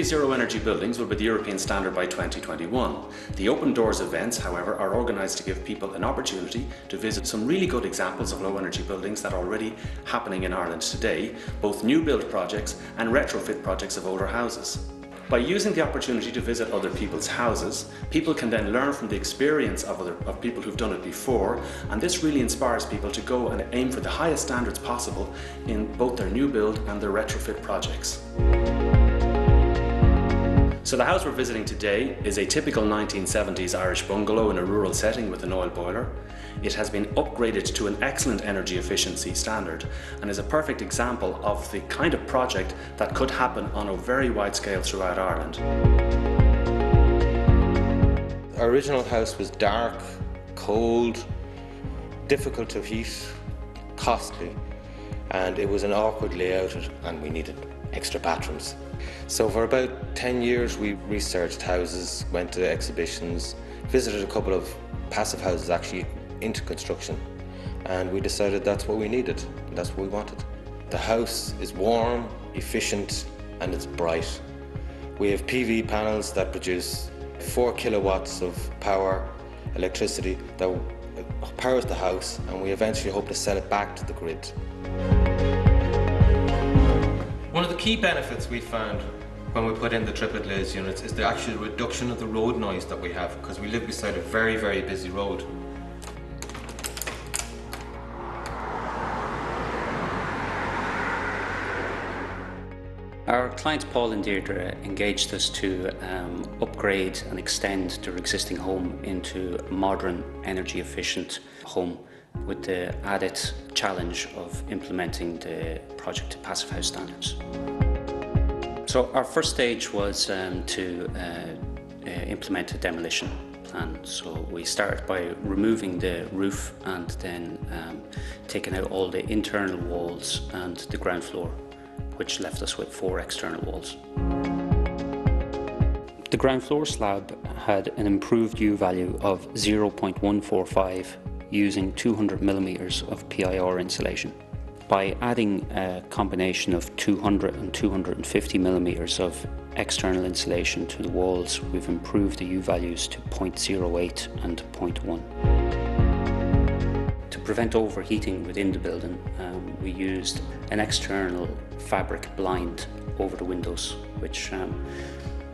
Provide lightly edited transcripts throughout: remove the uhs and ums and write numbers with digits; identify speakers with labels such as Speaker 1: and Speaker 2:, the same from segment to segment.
Speaker 1: zero energy buildings will be the European standard by 2021. The Open Doors events, however, are organised to give people an opportunity to visit some really good examples of low energy buildings that are already happening in Ireland today, both new build projects and retrofit projects of older houses. By using the opportunity to visit other people's houses, people can then learn from the experience of people who've done it before, and this really inspires people to go and aim for the highest standards possible in both their new build and their retrofit projects. So the house we're visiting today is a typical 1970s Irish bungalow in a rural setting with an oil boiler. It has been upgraded to an excellent energy efficiency standard and is a perfect example of the kind of project that could happen on a very wide scale throughout Ireland.
Speaker 2: Our original house was dark, cold, difficult to heat, costly, and it was an awkward layout and we needed extra bathrooms. So for about 10 years we researched houses, went to exhibitions, visited a couple of passive houses actually into construction, and we decided that's what we needed, that's what we wanted. The house is warm, efficient, and it's bright. We have PV panels that produce 4 kilowatts of power, electricity that powers the house, and we eventually hope to sell it back to the grid. One of the key benefits we found when we put in the triplet glazed units is the actual reduction of the road noise that we have, because we live beside a very, very busy road.
Speaker 3: Our client Paul and Deirdre engaged us to upgrade and extend their existing home into a modern, energy efficient home with the added challenge of implementing the project to passive house standards. So our first stage was to implement a demolition plan. So we started by removing the roof and then taking out all the internal walls and the ground floor, which left us with 4 external walls. The ground floor slab had an improved U value of 0.145 using 200 millimeters of PIR insulation. By adding a combination of 200 and 250 millimeters of external insulation to the walls, we've improved the U values to 0.08 and 0.1. To prevent overheating within the building, we used an external fabric blind over the windows, which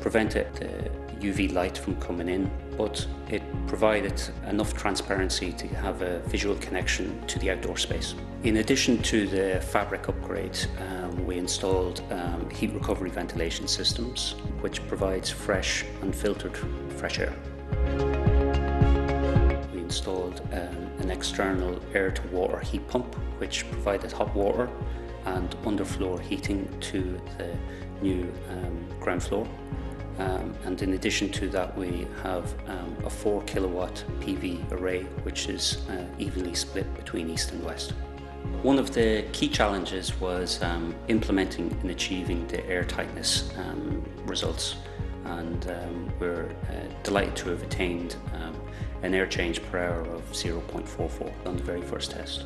Speaker 3: prevented the UV light from coming in, but it provided enough transparency to have a visual connection to the outdoor space. In addition to the fabric upgrade, we installed heat recovery ventilation systems, which provides fresh and filtered fresh air. We installed an external air-to-water heat pump, which provided hot water and underfloor heating to the new ground floor. And in addition to that, we have a 4 kilowatt PV array, which is evenly split between east and west. One of the key challenges was implementing and achieving the air tightness results, and we're delighted to have attained an air change per hour of 0.44 on the very first test.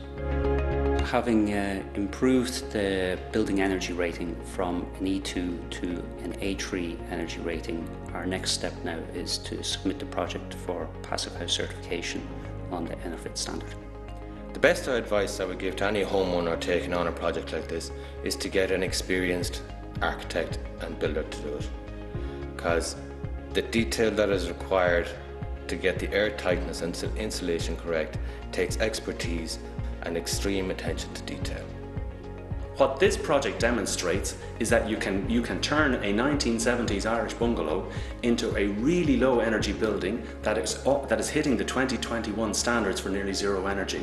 Speaker 3: Having improved the building energy rating from an E2 to an A3 energy rating, our next step now is to submit the project for passive house certification on the NZEB standard.
Speaker 2: The best advice I would give to any homeowner taking on a project like this is to get an experienced architect and builder to do it, because the detail that is required to get the air tightness and insulation correct takes expertise and extreme attention to detail.
Speaker 1: What this project demonstrates is that you can turn a 1970s Irish bungalow into a really low energy building that is hitting the 2021 standards for nearly zero energy.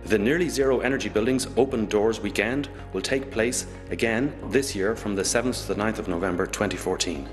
Speaker 1: The Nearly Zero Energy Buildings Open Doors Weekend will take place again this year from the 7th to the 9th of November 2014.